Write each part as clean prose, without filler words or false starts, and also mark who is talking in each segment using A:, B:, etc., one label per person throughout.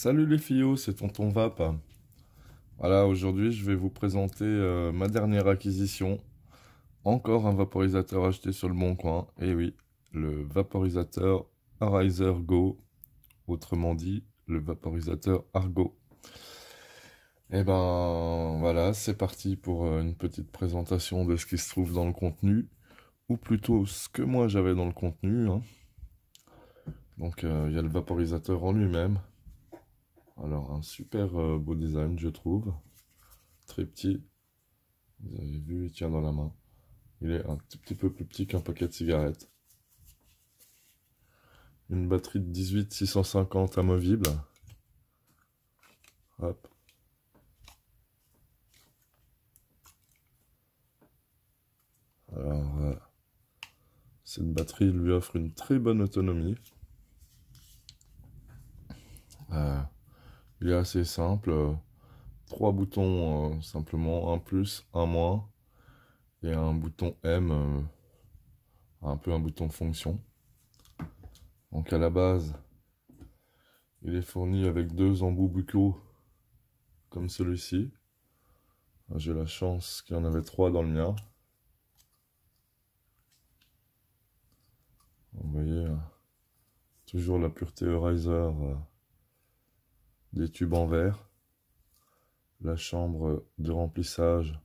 A: Salut les fillots, c'est Tonton Vap. Voilà, aujourd'hui je vais vous présenter ma dernière acquisition. Encore un vaporisateur acheté sur le Bon Coin. Et oui, le vaporisateur Arizer Go, autrement dit le vaporisateur Argo. Et ben voilà, c'est parti pour une petite présentation de ce qui se trouve dans le contenu, ou plutôt ce que moi j'avais dans le contenu, hein. Donc il y a le vaporisateur en lui-même. Alors un super beau design je trouve. Très petit. Vous avez vu, il tient dans la main. Il est un tout petit peu plus petit qu'un paquet de cigarettes. Une batterie de 18650 amovible. Hop. Alors, cette batterie lui offre une très bonne autonomie. Euh, il est assez simple. Trois boutons simplement, un plus, un moins. Et un bouton M, un peu un bouton fonction. Donc à la base, il est fourni avec deux embouts buccaux comme celui-ci. J'ai la chance qu'il y en avait trois dans le mien. Vous voyez, toujours la pureté Arizer des tubes en verre. La chambre de remplissage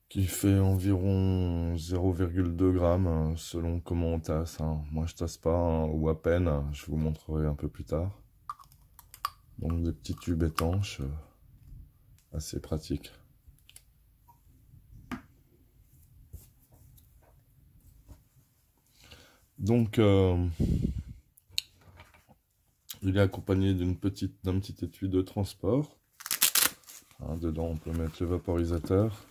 A: qui fait environ 0,2 grammes selon comment on tasse, hein. Moi je tasse pas, hein, ou à peine, je vous montrerai un peu plus tard. Donc des petits tubes étanches, assez pratiques. Donc il est accompagné d'un petit étui de transport. Hein, dedans on peut mettre le vaporisateur.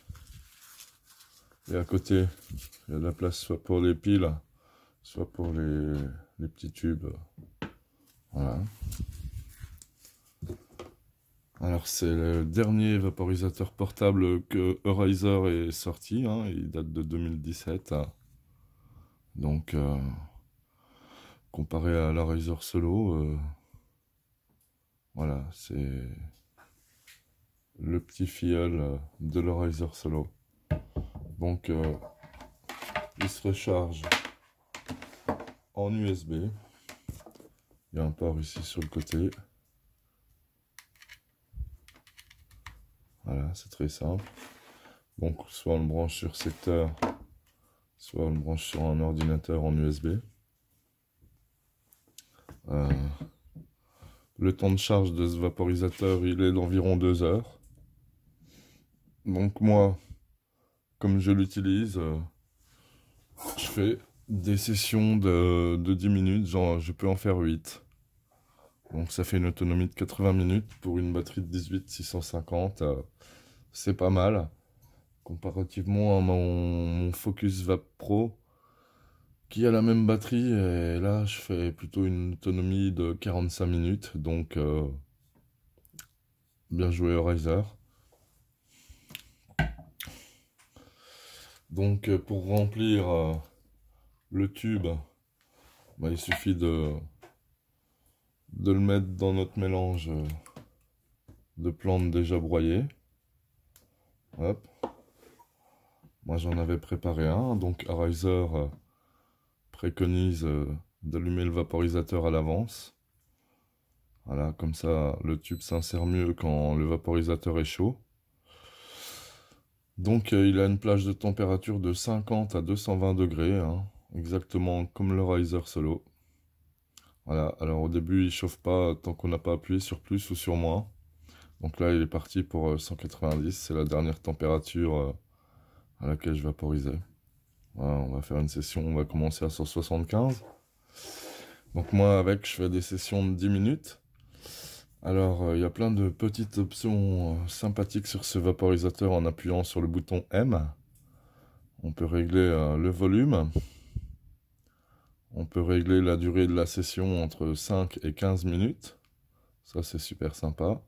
A: Et à côté, il y a de la place soit pour les piles, soit pour les petits tubes. Voilà. Alors c'est le dernier vaporisateur portable que Arizer est sorti, hein, il date de 2017. Donc comparé à l'Arizer Solo, voilà, c'est le petit filleul de l'Arizer Solo. Donc il se recharge en USB. Il y a un port ici sur le côté. Voilà, c'est très simple. Donc soit on le branche sur secteur, soit on le branche sur un ordinateur en USB. Le temps de charge de ce vaporisateur, il est d'environ 2 heures. Donc moi, comme je l'utilise, je fais des sessions de 10 minutes, genre je peux en faire 8. Donc ça fait une autonomie de 80 minutes pour une batterie de 18650. C'est pas mal. Comparativement à mon Focus Vape Pro, qui a la même batterie, et là je fais plutôt une autonomie de 45 minutes. Donc bien joué Arizer. Donc pour remplir le tube, bah, il suffit de le mettre dans notre mélange de plantes déjà broyées. Hop. Moi j'en avais préparé un, donc Arizer préconise d'allumer le vaporisateur à l'avance. Voilà, comme ça le tube s'insère mieux quand le vaporisateur est chaud. Donc il a une plage de température de 50 à 220 degrés, hein, exactement comme le Arizer Solo. Voilà, alors au début il chauffe pas tant qu'on n'a pas appuyé sur plus ou sur moins. Donc là il est parti pour 190, c'est la dernière température à laquelle je vaporisais. Voilà, on va faire une session, on va commencer à 175. Donc moi avec je fais des sessions de 10 minutes. Alors il y a plein de petites options sympathiques sur ce vaporisateur en appuyant sur le bouton M. On peut régler le volume. On peut régler la durée de la session entre 5 et 15 minutes. Ça c'est super sympa.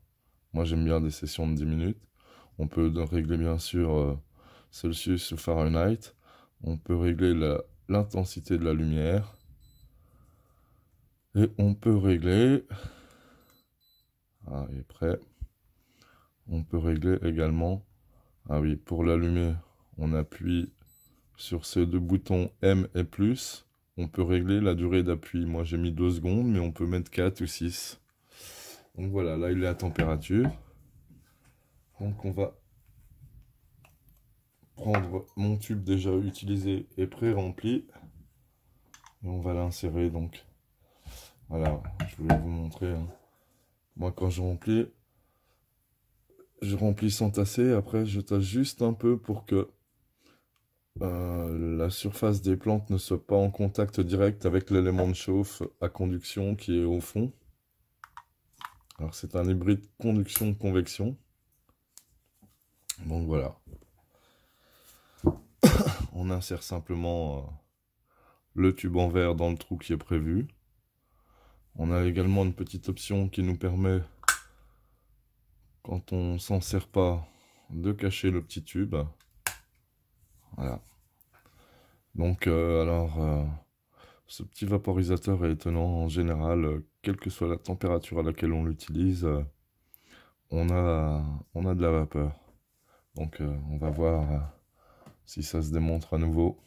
A: Moi j'aime bien des sessions de 10 minutes. On peut régler bien sûr Celsius ou Fahrenheit. On peut régler l'intensité de la lumière. Et on peut régler Ah, et prêt. On peut régler également. Ah oui, pour l'allumer, on appuie sur ces deux boutons M et plus. On peut régler la durée d'appui. Moi j'ai mis 2 secondes, mais on peut mettre 4 ou 6. Donc voilà, là il est à température. Donc on va prendre mon tube déjà utilisé et pré-rempli. Et on va l'insérer donc. Voilà, je voulais vous montrer, hein. Moi quand je remplis sans tasser. Après je tasse juste un peu pour que la surface des plantes ne soit pas en contact direct avec l'élément de chauffe à conduction qui est au fond. Alors c'est un hybride conduction-convection. Donc voilà. On insère simplement le tube en verre dans le trou qui est prévu. On a également une petite option qui nous permet, quand on s'en sert pas, de cacher le petit tube. Voilà. Donc ce petit vaporisateur est étonnant en général, quelle que soit la température à laquelle on l'utilise, on a de la vapeur. Donc on va voir si ça se démontre à nouveau.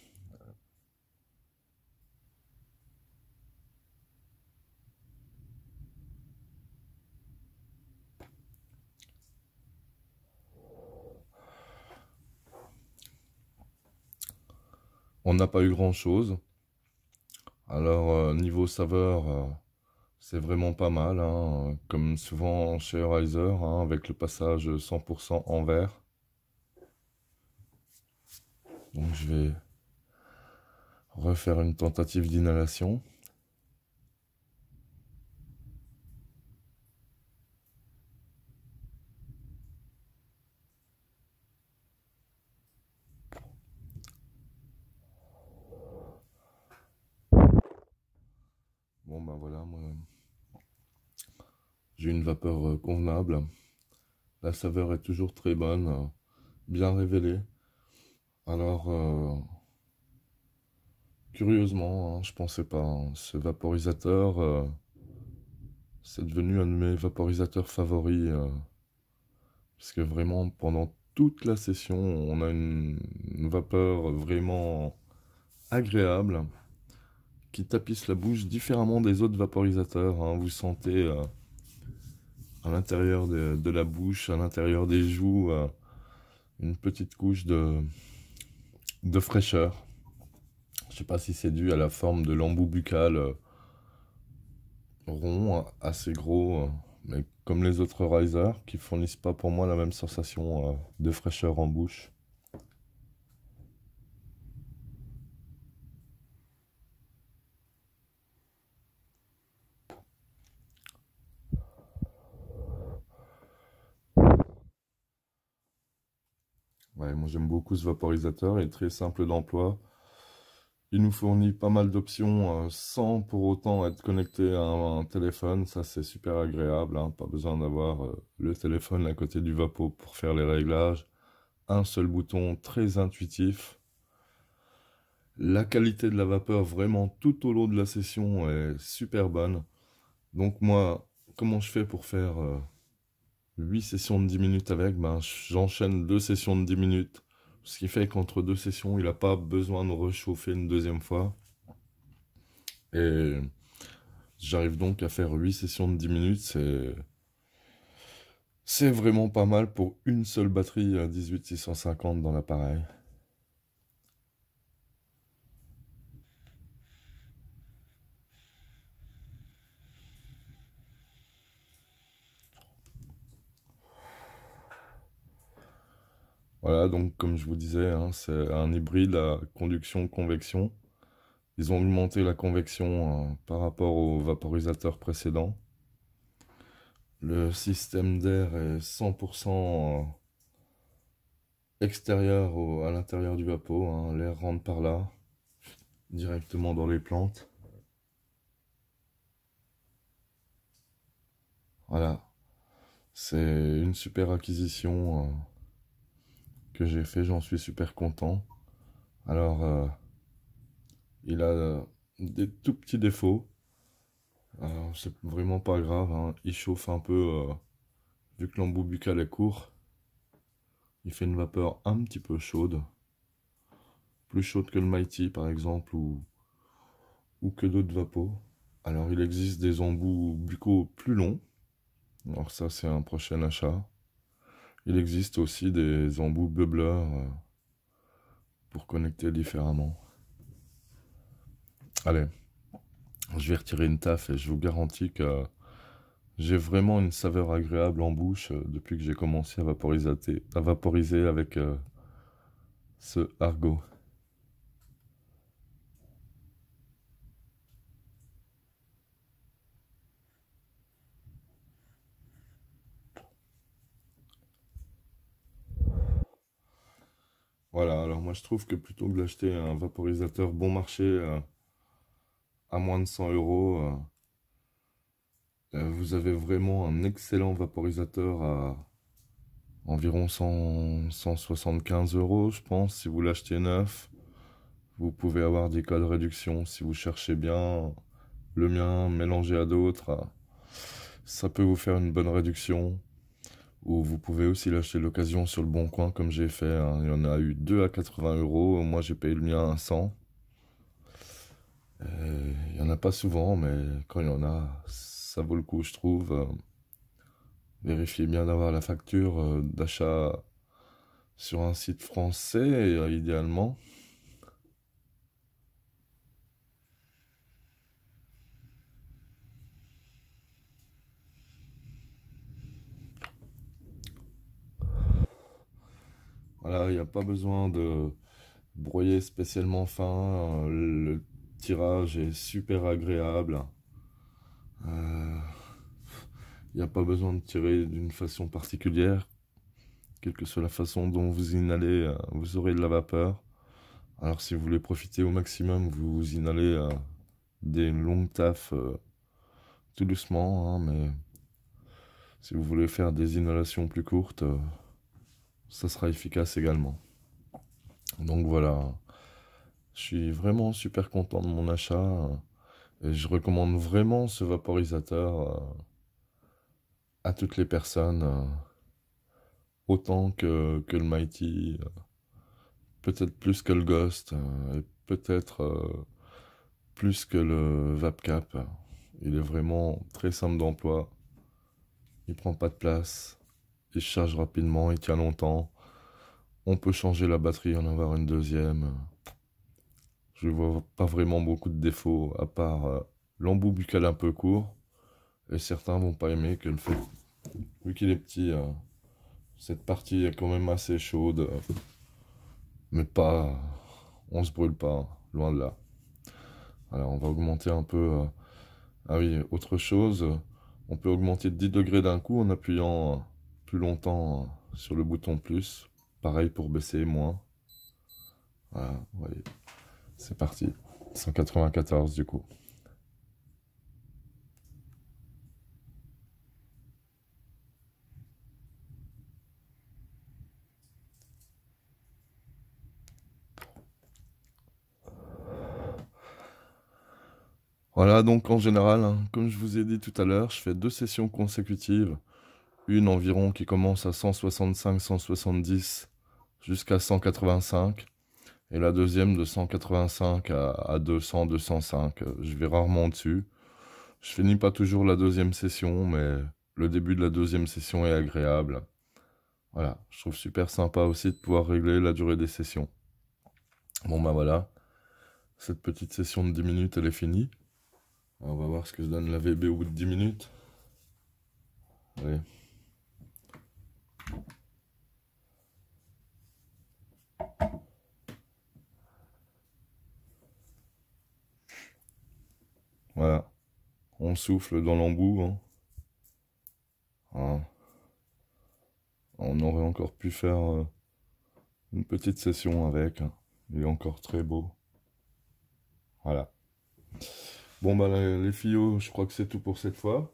A: On n'a pas eu grand chose. Alors niveau saveur, c'est vraiment pas mal, hein, comme souvent chez Riser, hein, avec le passage 100% en verre. Donc je vais refaire une tentative d'inhalation. Bon ben voilà, moi j'ai une vapeur convenable. La saveur est toujours très bonne, bien révélée. Alors curieusement, hein, je pensais pas, hein, ce vaporisateur, c'est devenu un de mes vaporisateurs favoris. Parce que vraiment, pendant toute la session, on a une vapeur vraiment agréable qui tapisse la bouche différemment des autres vaporisateurs, hein. Vous sentez à l'intérieur de la bouche, à l'intérieur des joues, une petite couche de fraîcheur. Je sais pas si c'est dû à la forme de l'embout buccal rond, assez gros, mais comme les autres risers, qui fournissent pas pour moi la même sensation de fraîcheur en bouche. Ouais, moi j'aime beaucoup ce vaporisateur, il est très simple d'emploi. Il nous fournit pas mal d'options sans pour autant être connecté à un téléphone. Ça, c'est super agréable, hein. Pas besoin d'avoir le téléphone à côté du Vapo pour faire les réglages. Un seul bouton, très intuitif. La qualité de la vapeur vraiment tout au long de la session est super bonne. Donc moi, comment je fais pour faire 8 sessions de 10 minutes avec? Ben, j'enchaîne 2 sessions de 10 minutes. Ce qui fait qu'entre 2 sessions, il n'a pas besoin de réchauffer une deuxième fois. Et j'arrive donc à faire 8 sessions de 10 minutes. C'est vraiment pas mal pour une seule batterie 18650 dans l'appareil. Voilà, donc comme je vous disais, hein, c'est un hybride à conduction-convection. Ils ont augmenté la convection par rapport au vaporisateur précédent. Le système d'air est 100% extérieur à l'intérieur du vapo, hein. L'air rentre par là, directement dans les plantes. Voilà, c'est une super acquisition que j'ai fait, j'en suis super content. Alors, il a des tout petits défauts. Alors, c'est vraiment pas grave, hein. Il chauffe un peu vu que l'embout buccal est court, il fait une vapeur un petit peu chaude. Plus chaude que le Mighty par exemple, ou que d'autres vapos. Alors il existe des embouts buccaux plus longs. Alors ça c'est un prochain achat. Il existe aussi des embouts bubblers pour connecter différemment. Allez, je vais retirer une taf et je vous garantis que j'ai vraiment une saveur agréable en bouche depuis que j'ai commencé à vaporiser avec ce Argo. Voilà, alors moi je trouve que plutôt que d'acheter un vaporisateur bon marché à moins de 100 euros, vous avez vraiment un excellent vaporisateur à environ 175 euros, je pense, si vous l'achetez neuf. Vous pouvez avoir des codes réduction si vous cherchez bien. Le mien mélangé à d'autres, ça peut vous faire une bonne réduction. Ou vous pouvez aussi l'acheter l'occasion sur le Bon Coin comme j'ai fait, hein. Il y en a eu deux à 80 euros. Moi j'ai payé le mien à 100. Il n'y en a pas souvent, mais quand il y en a, ça vaut le coup, je trouve. Vérifiez bien d'avoir la facture d'achat sur un site français, idéalement. Voilà, il n'y a pas besoin de broyer spécialement fin. Le tirage est super agréable. Euh, Il n'y a pas besoin de tirer d'une façon particulière. Quelle que soit la façon dont vous inhalez, vous aurez de la vapeur. Alors si vous voulez profiter au maximum, vous inhalez des longues tafs tout doucement, hein, mais si vous voulez faire des inhalations plus courtes, ça sera efficace également. Donc voilà, je suis vraiment super content de mon achat et je recommande vraiment ce vaporisateur à toutes les personnes, autant que le Mighty, peut-être plus que le Ghost, et peut-être plus que le VapCap. Il est vraiment très simple d'emploi, il prend pas de place, il charge rapidement, il tient longtemps. On peut changer la batterie, en avoir une deuxième. Je vois pas vraiment beaucoup de défauts, à part l'embout buccal un peu court. Et certains vont pas aimer que le fait, vu qu'il est petit, cette partie est quand même assez chaude. Mais pas, on se brûle pas, loin de là. Alors on va augmenter un peu. Ah oui, autre chose, on peut augmenter de 10 degrés d'un coup en appuyant plus longtemps sur le bouton plus. Pareil pour baisser moins. Voilà, vous voyez. C'est parti. 194 du coup. Voilà, donc en général, hein, comme je vous ai dit tout à l'heure, je fais deux sessions consécutives. Une environ qui commence à 165-170 jusqu'à 185. Et la deuxième de 185 à 200-205. Je vais rarement dessus. Je finis pas toujours la deuxième session, mais le début de la deuxième session est agréable. Voilà, je trouve super sympa aussi de pouvoir régler la durée des sessions. Bon bah voilà, cette petite session de 10 minutes, elle est finie. On va voir ce que donne la VB au bout de 10 minutes. Allez. Voilà, on souffle dans l'embout, hein. Hein. On aurait encore pu faire une petite session avec, hein. Il est encore très beau. Voilà. Bon bah les filles, je crois que c'est tout pour cette fois.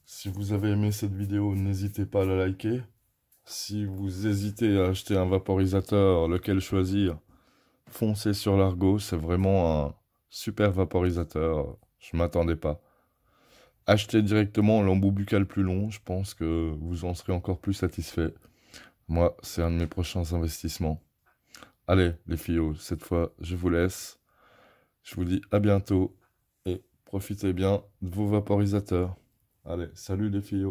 A: Si vous avez aimé cette vidéo, n'hésitez pas à la liker. Si vous hésitez à acheter un vaporisateur, lequel choisir, foncez sur l'Argo, c'est vraiment un super vaporisateur. Je m'attendais pas. achetez directement l'embout buccal plus long, je pense que vous en serez encore plus satisfait. Moi, c'est un de mes prochains investissements. Allez, les filles, cette fois, je vous laisse. Je vous dis à bientôt et profitez bien de vos vaporisateurs. Allez, salut les filles.